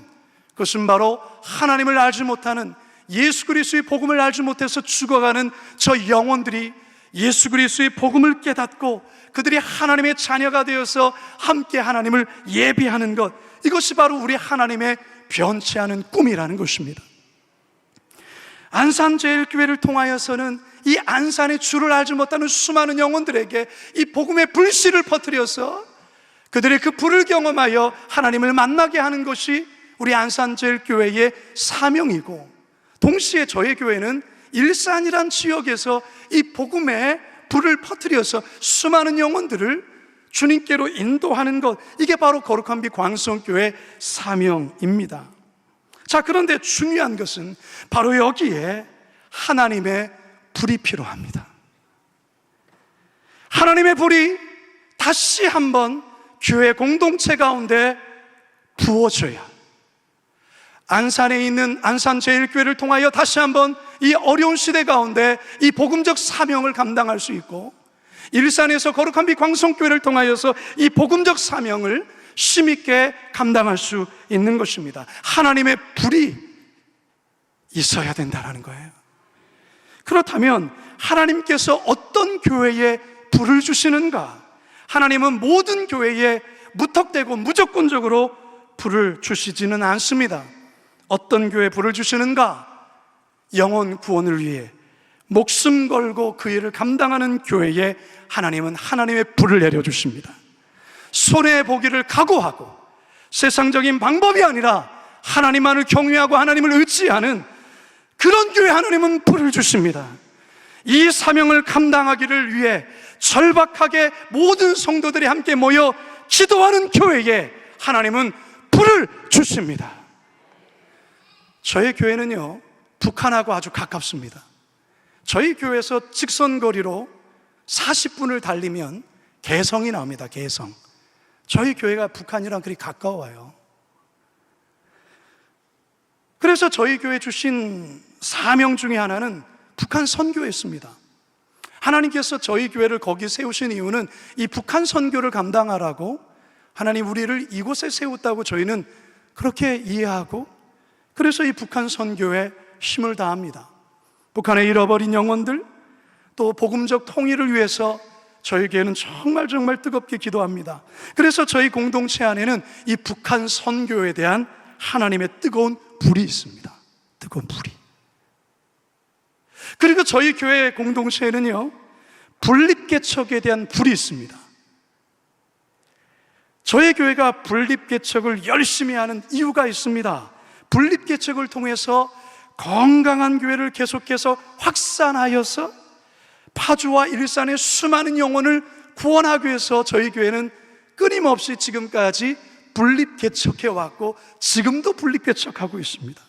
그것은 바로 하나님을 알지 못하는, 예수 그리스도의 복음을 알지 못해서 죽어가는 저 영혼들이 예수 그리스도의 복음을 깨닫고 그들이 하나님의 자녀가 되어서 함께 하나님을 예비하는 것, 이것이 바로 우리 하나님의 변치 않은 꿈이라는 것입니다. 안산제일교회를 통하여서는 이 안산의 주를 알지 못하는 수많은 영혼들에게 이 복음의 불씨를 퍼뜨려서 그들의 그 불을 경험하여 하나님을 만나게 하는 것이 우리 안산제일교회의 사명이고, 동시에 저희 교회는 일산이란 지역에서 이 복음의 불을 퍼뜨려서 수많은 영혼들을 주님께로 인도하는 것, 이게 바로 거룩한 빛 광성교회 사명입니다. 자, 그런데 중요한 것은 바로 여기에 하나님의 불이 필요합니다. 하나님의 불이 다시 한번 교회 공동체 가운데 부어져야, 안산에 있는 안산제일교회를 통하여 다시 한번 이 어려운 시대 가운데 이 복음적 사명을 감당할 수 있고, 일산에서 거룩한 빛 광성교회를 통하여서 이 복음적 사명을 힘있게 감당할 수 있는 것입니다. 하나님의 불이 있어야 된다는 거예요. 그렇다면 하나님께서 어떤 교회에 불을 주시는가? 하나님은 모든 교회에 무턱대고 무조건적으로 불을 주시지는 않습니다. 어떤 교회에 불을 주시는가? 영혼 구원을 위해 목숨 걸고 그 일을 감당하는 교회에 하나님은 하나님의 불을 내려주십니다. 손해보기를 각오하고 세상적인 방법이 아니라 하나님만을 경외하고 하나님을 의지하는 그런 교회 하나님은 불을 주십니다. 이 사명을 감당하기를 위해 절박하게 모든 성도들이 함께 모여 기도하는 교회에 하나님은 불을 주십니다. 저희 교회는요, 북한하고 아주 가깝습니다. 저희 교회에서 직선거리로 40분을 달리면 개성이 나옵니다. 개성. 저희 교회가 북한이랑 그리 가까워요. 그래서 저희 교회 주신 사명 중에 하나는 북한 선교였습니다. 하나님께서 저희 교회를 거기 세우신 이유는 이 북한 선교를 감당하라고 하나님 우리를 이곳에 세웠다고 저희는 그렇게 이해하고, 그래서 이 북한 선교에 힘을 다합니다. 북한의 잃어버린 영혼들, 또 복음적 통일을 위해서 저희 교회는 정말 뜨겁게 기도합니다. 그래서 저희 공동체 안에는 이 북한 선교에 대한 하나님의 뜨거운 불이 있습니다. 뜨거운 불이. 그리고 저희 교회 공동체에는요, 분립개척에 대한 불이 있습니다. 저희 교회가 분립개척을 열심히 하는 이유가 있습니다. 분립개척을 통해서 건강한 교회를 계속해서 확산하여서 파주와 일산의 수많은 영혼을 구원하기 위해서 저희 교회는 끊임없이 지금까지 분립개척해왔고 지금도 분립개척하고 있습니다.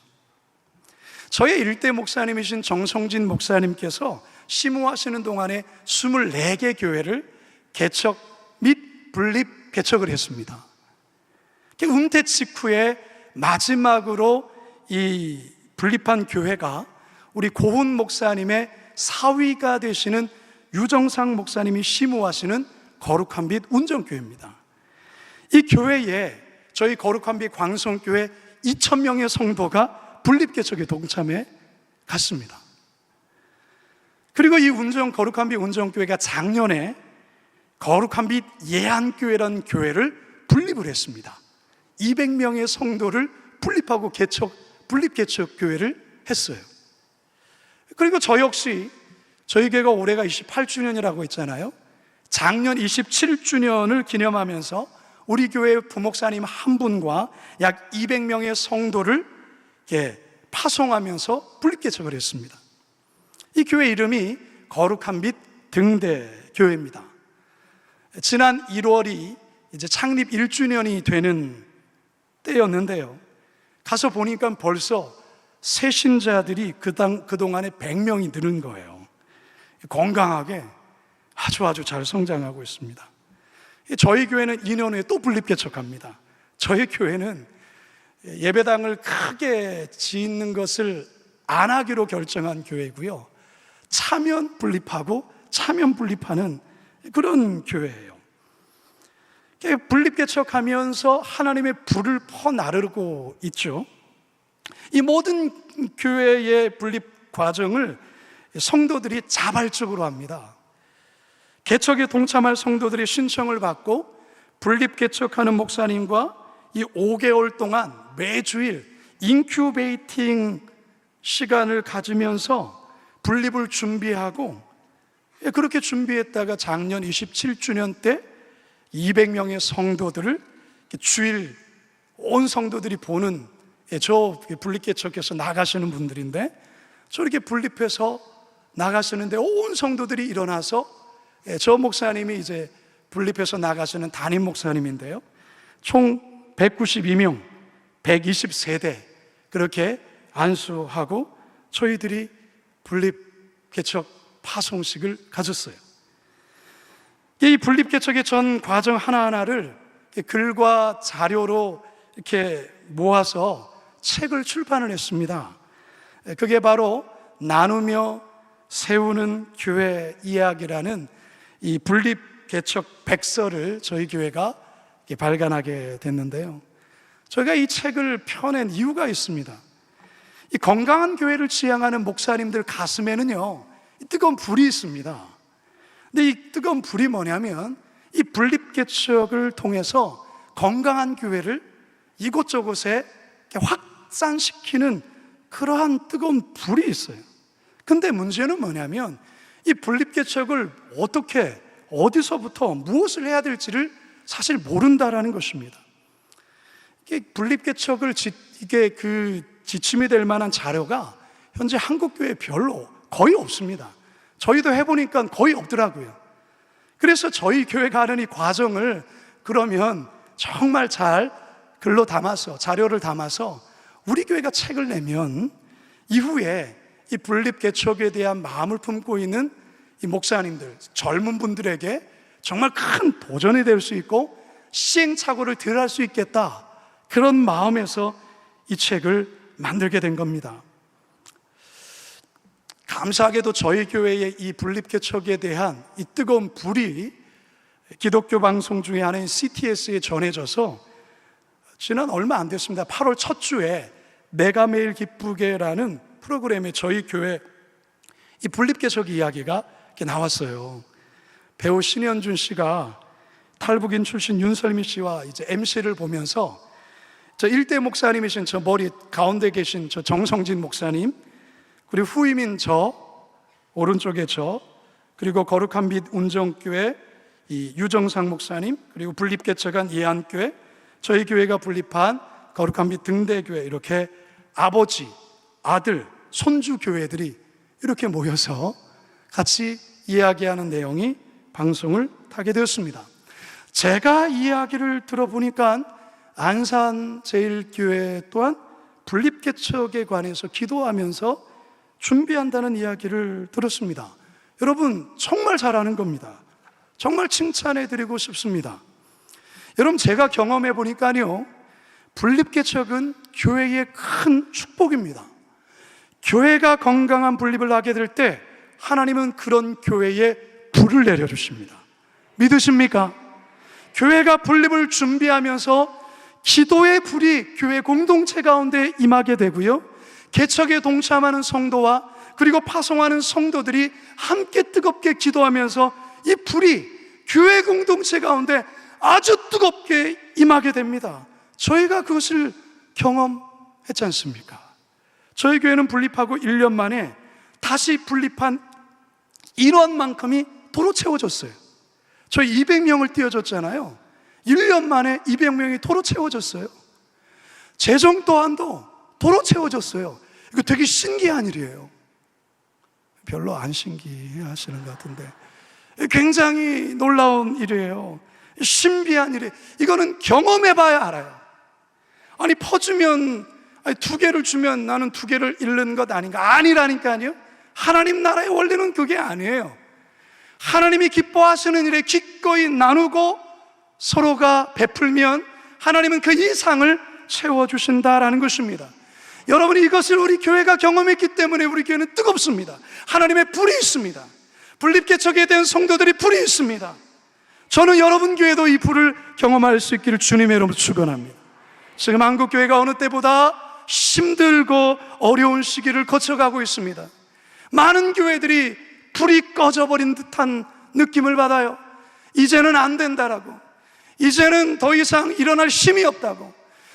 저의 일대 목사님이신 정성진 목사님께서 심호하시는 동안에 24개 교회를 개척 및 분립 개척을 했습니다. 은퇴 직후에 마지막으로 이 분립한 교회가 우리 고훈 목사님의 사위가 되시는 유정상 목사님이 심호하시는 거룩한 빛 운정교회입니다. 이 교회에 저희 거룩한 빛 광성교회 2,000명의 성도가 분립개척에 동참해 갔습니다. 그리고 이 거룩한 빛 운정교회가 작년에 거룩한 빛 예안교회라는 교회를 분립을 했습니다. 200명의 성도를 분립하고 분립개척 교회를 했어요. 그리고 저 역시 저희 교회가 올해가 28주년이라고 했잖아요. 작년 27주년을 기념하면서 우리 교회 부목사님 한 분과 약 200명의 성도를 파송하면서 분립개척을 했습니다. 이 교회 이름이 거룩한 빛 등대교회입니다. 지난 1월이 이제 창립 1주년이 되는 때였는데요, 가서 보니까 벌써 새 신자들이 그동안에 100명이 늘은 거예요. 건강하게 아주 잘 성장하고 있습니다. 저희 교회는 2년 후에 또 분립개척합니다. 저희 교회는 예배당을 크게 짓는 것을 안 하기로 결정한 교회고요, 차면 분립하고 차면 분립하는 그런 교회예요. 분립개척하면서 하나님의 불을 퍼나르고 있죠. 이 모든 교회의 분립 과정을 성도들이 자발적으로 합니다. 개척에 동참할 성도들이 신청을 받고 분립개척하는 목사님과 이 5개월 동안 매주일 인큐베이팅 시간을 가지면서 분립을 준비하고, 그렇게 준비했다가 작년 27주년 때 200명의 성도들을 주일 온 성도들이 보는, 저 분립개척해서 나가시는 분들인데, 저렇게 분립해서 나가시는데 온 성도들이 일어나서, 저 목사님이 이제 분립해서 나가시는 담임 목사님인데요, 총 192명 120세대 그렇게 안수하고 저희들이 분립개척 파송식을 가졌어요. 이 분립개척의 전 과정 하나하나를 글과 자료로 이렇게 모아서 책을 출판을 했습니다. 그게 바로 나누며 세우는 교회 이야기라는 이 분립개척 백서를 저희 교회가 발간하게 됐는데요, 저희가 이 책을 펴낸 이유가 있습니다. 이 건강한 교회를 지향하는 목사님들 가슴에는요, 이 뜨거운 불이 있습니다. 근데 이 뜨거운 불이 뭐냐면, 이 분립개척을 통해서 건강한 교회를 이곳저곳에 확산시키는 그러한 뜨거운 불이 있어요. 근데 문제는 뭐냐면, 이 분립개척을 어떻게, 어디서부터 무엇을 해야 될지를 사실 모른다라는 것입니다. 이게 분립개척을 이게 그 지침이 될 만한 자료가 현재 한국교회에 별로 거의 없습니다. 저희도 해보니까 거의 없더라고요. 그래서 저희 교회가 하는 이 과정을 그러면 정말 잘 글로 담아서, 자료를 담아서 우리 교회가 책을 내면 이후에 이 분립개척에 대한 마음을 품고 있는 이 목사님들, 젊은 분들에게 정말 큰 도전이 될 수 있고 시행착오를 덜 할 수 있겠다, 그런 마음에서 이 책을 만들게 된 겁니다. 감사하게도 저희 교회의 이 분립개척에 대한 이 뜨거운 불이 기독교 방송 중에 하나인 CTS에 전해져서 지난 얼마 안 됐습니다. 8월 첫 주에 내가 매일 기쁘게라는 프로그램에 저희 교회 이 분립개척 이야기가 이렇게 나왔어요. 배우 신현준 씨가 탈북인 출신 윤설미 씨와 이제 MC를 보면서, 저 일대 목사님이신 저 머리 가운데 계신 저 정성진 목사님, 그리고 후임인 저 오른쪽에 저, 그리고 거룩한 빛 운정교회 이 유정상 목사님, 그리고 분립개척한 예안교회, 저희 교회가 분립한 거룩한 빛 등대교회, 이렇게 아버지, 아들, 손주 교회들이 이렇게 모여서 같이 이야기하는 내용이 방송을 타게 되었습니다. 제가 이야기를 들어보니까 안산제일교회 또한 분립개척에 관해서 기도하면서 준비한다는 이야기를 들었습니다. 여러분, 정말 잘하는 겁니다. 정말 칭찬해드리고 싶습니다. 여러분, 제가 경험해 보니까요, 분립개척은 교회의 큰 축복입니다. 교회가 건강한 분립을 하게 될 때 하나님은 그런 교회에 불을 내려주십니다. 믿으십니까? 교회가 분립을 준비하면서 기도의 불이 교회 공동체 가운데 임하게 되고요, 개척에 동참하는 성도와 그리고 파송하는 성도들이 함께 뜨겁게 기도하면서 이 불이 교회 공동체 가운데 아주 뜨겁게 임하게 됩니다. 저희가 그것을 경험했지 않습니까? 저희 교회는 분립하고 1년 만에 다시 분립한 인원만큼이 도로 채워졌어요. 저희 200명을 띄워줬잖아요. 1년 만에 200명이 도로 채워졌어요. 재정 또한도 도로 채워졌어요. 이거 되게 신기한 일이에요. 별로 안 신기하시는 것 같은데 굉장히 놀라운 일이에요. 신비한 일이에요. 이거는 경험해봐야 알아요. 아니, 퍼주면, 아니, 2개를 주면 나는 2개를 잃는 것 아닌가? 아니라니까요. 하나님 나라의 원리는 그게 아니에요. 하나님이 기뻐하시는 일에 기꺼이 나누고 서로가 베풀면 하나님은 그 이상을 채워주신다라는 것입니다. 여러분이 이것을 우리 교회가 경험했기 때문에 우리 교회는 뜨겁습니다. 하나님의 불이 있습니다. 분립개척에 대한 성도들이 불이 있습니다. 저는 여러분 교회도 이 불을 경험할 수 있기를 주님의 이름으로 축원합니다. 지금 한국교회가 어느 때보다 힘들고 어려운 시기를 거쳐가고 있습니다. 많은 교회들이 불이 꺼져버린 듯한 느낌을 받아요. 이제는 안 된다라고, 이제는 더 이상 일어날 힘이 없다고,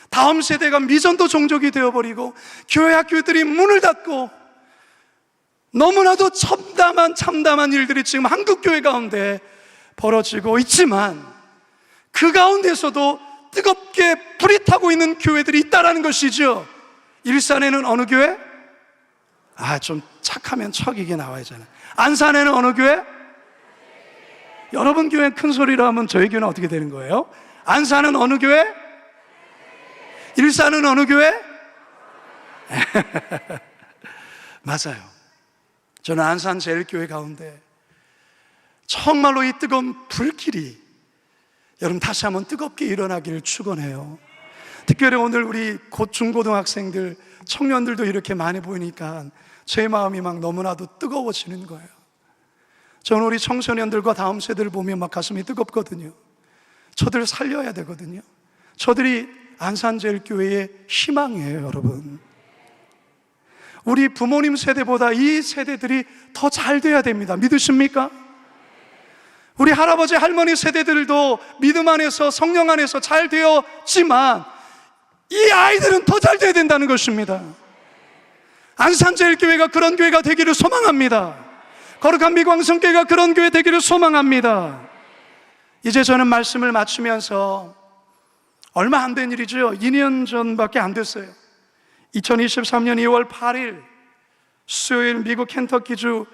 다음 세대가 미전도 종족이 되어버리고 교회 학교들이 문을 닫고, 너무나도 참담한 일들이 지금 한국교회 가운데 벌어지고 있지만, 그 가운데서도 뜨겁게 불이 타고 있는 교회들이 있다라는 것이죠. 일산에는 어느 교회? 좀 착하면 척이게 나와야잖아요. 안산에는 어느 교회? 여러분 교회는 큰 소리로 하면 저희 교회는 어떻게 되는 거예요? 안산은 어느 교회? 일산은 어느 교회? 맞아요. 저는 안산 제일교회 가운데 정말로 이 뜨거운 불길이 여러분 다시 한번 뜨겁게 일어나기를 축원해요. 특별히 오늘 우리 중고등학생들, 청년들도 이렇게 많이 보이니까 제 마음이 막 너무나도 뜨거워지는 거예요. 저는 우리 청소년들과 다음 세대를 보면 막 가슴이 뜨겁거든요. 저들 살려야 되거든요. 저들이 안산제일교회의 희망이에요, 여러분. 우리 부모님 세대보다 이 세대들이 더 잘 돼야 됩니다. 믿으십니까? 우리 할아버지 할머니 세대들도 믿음 안에서 성령 안에서 잘 되었지만 이 아이들은 더 잘 돼야 된다는 것입니다. 안산제일교회가 그런 교회가 되기를 소망합니다. 거룩한 미광성교회가 그런 교회 되기를 소망합니다. 이제 저는 말씀을 마치면서 얼마 안 된 일이죠. 2년 전밖에 안 됐어요. 2023년 2월 8일 수요일 미국 켄터키주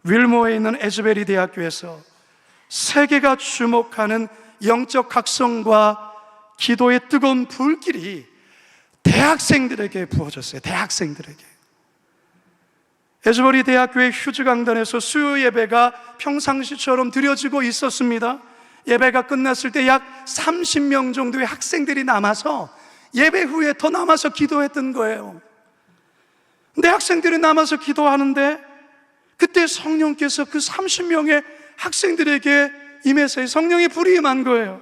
윌모어에 있는 에즈베리 대학교에서 세계가 주목하는 영적 각성과 기도의 뜨거운 불길이 대학생들에게 부어졌어요. 대학생들에게. 에즈베리 대학교의 휴즈 강단에서 수요 예배가 평상시처럼 드려지고 있었습니다. 예배가 끝났을 때 약 30명 정도의 학생들이 남아서 예배 후에 더 남아서 기도했던 거예요. 근데 학생들이 남아서 기도하는데 그때 성령께서 그 30명의 학생들에게 임해서 성령의 불이 임한 거예요.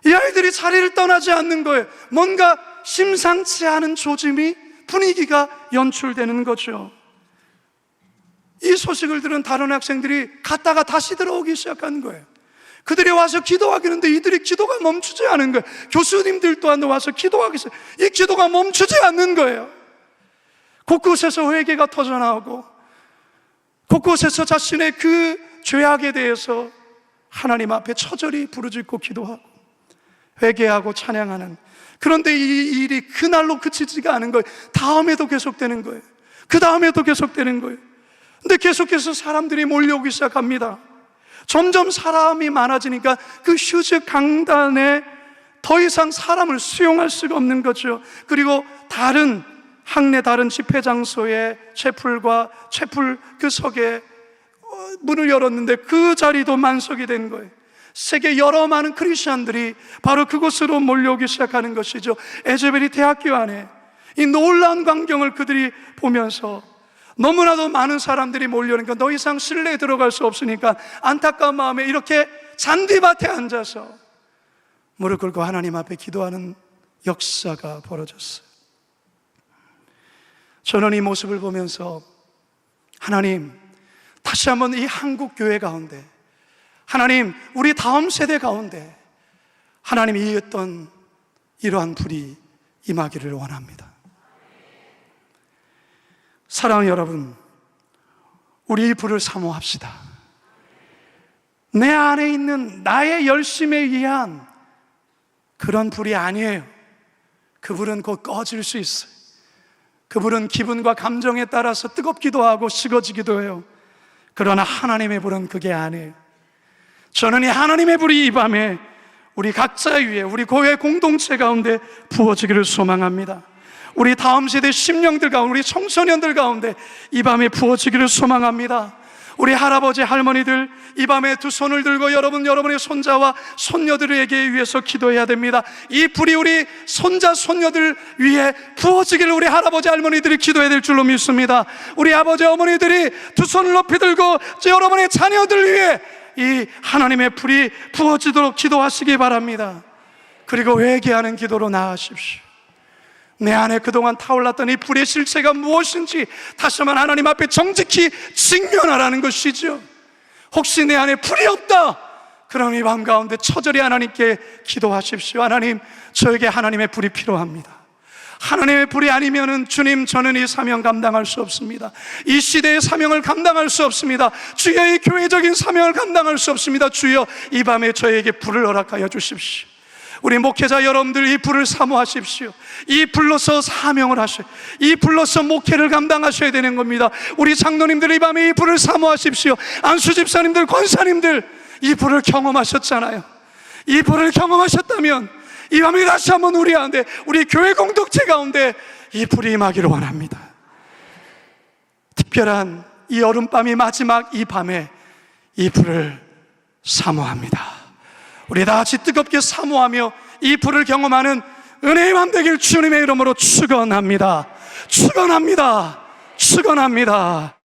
이 아이들이 자리를 떠나지 않는 거예요. 뭔가 심상치 않은 조짐이, 분위기가 연출되는 거죠. 이 소식을 들은 다른 학생들이 갔다가 다시 들어오기 시작한 거예요. 그들이 와서 기도하기는데 이들이 기도가 멈추지 않은 거예요. 교수님들 또한 와서 기도하기 시작. 이 기도가 멈추지 않는 거예요. 곳곳에서 회개가 터져나오고 곳곳에서 자신의 그 죄악에 대해서 하나님 앞에 처절히 부르짖고 기도하고 회개하고 찬양하는. 그런데 이 일이 그날로 그치지가 않은 거예요. 다음에도 계속되는 거예요. 그 다음에도 계속되는 거예요. 근데 계속해서 사람들이 몰려오기 시작합니다. 점점 사람이 많아지니까 그 휴즈 강단에 더 이상 사람을 수용할 수가 없는 거죠. 그리고 다른 학내 다른 집회 장소에 채플과 채플 그 석에 문을 열었는데 그 자리도 만석이 된 거예요. 세계 여러 많은 크리스천들이 바로 그곳으로 몰려오기 시작하는 것이죠. 에즈베리 대학교 안에 이 놀라운 광경을 그들이 보면서 너무나도 많은 사람들이 몰려오니까 더 이상 실내에 들어갈 수 없으니까 안타까운 마음에 이렇게 잔디밭에 앉아서 무릎 꿇고 하나님 앞에 기도하는 역사가 벌어졌어요. 저는 이 모습을 보면서 하나님, 다시 한번 이 한국 교회 가운데, 하나님, 우리 다음 세대 가운데 하나님이 이었던 이러한 불이 임하기를 원합니다. 사랑하는 여러분, 우리 이 불을 사모합시다. 내 안에 있는 나의 열심에 의한 그런 불이 아니에요. 그 불은 곧 꺼질 수 있어요. 그 불은 기분과 감정에 따라서 뜨겁기도 하고 식어지기도 해요. 그러나 하나님의 불은 그게 아니에요. 저는 이 하나님의 불이 이 밤에 우리 각자 위에, 우리 교회 공동체 가운데 부어지기를 소망합니다. 우리 다음 세대 심령들 가운데, 우리 청소년들 가운데 이 밤에 부어지기를 소망합니다. 우리 할아버지 할머니들 이 밤에 두 손을 들고 여러분의 손자와 손녀들에게 위해서 기도해야 됩니다. 이 불이 우리 손자 손녀들 위에 부어지기를 우리 할아버지 할머니들이 기도해야 될 줄로 믿습니다. 우리 아버지 어머니들이 두 손을 높이 들고 여러분의 자녀들 위해 이 하나님의 불이 부어지도록 기도하시기 바랍니다. 그리고 회개하는 기도로 나아가십시오. 내 안에 그동안 타올랐던 이 불의 실체가 무엇인지 다시 한번 하나님 앞에 정직히 직면하라는 것이죠. 혹시 내 안에 불이 없다, 그럼 이 밤 가운데 처절히 하나님께 기도하십시오. 하나님, 저에게 하나님의 불이 필요합니다. 하나님의 불이 아니면은 주님, 저는 이 사명 감당할 수 없습니다. 이 시대의 사명을 감당할 수 없습니다. 주여, 이 교회적인 사명을 감당할 수 없습니다. 주여, 이 밤에 저에게 불을 허락하여 주십시오. 우리 목회자 여러분들, 이 불을 사모하십시오. 이 불로서 사명을 하셔, 이 불로서 목회를 감당하셔야 되는 겁니다. 우리 장로님들, 이 밤에 이 불을 사모하십시오. 안수 집사님들, 권사님들, 이 불을 경험하셨잖아요. 이 불을 경험하셨다면 이 밤에 다시 한번 우리 가운데, 우리 교회 공동체 가운데 이 불이 임하기를 원합니다. 특별한 이 여름밤이 마지막 이 밤에 이 불을 사모합니다. 우리 다 같이 뜨겁게 사모하며 이 불을 경험하는 은혜의 밤 되길 주님의 이름으로 축원합니다. 축원합니다. 축원합니다.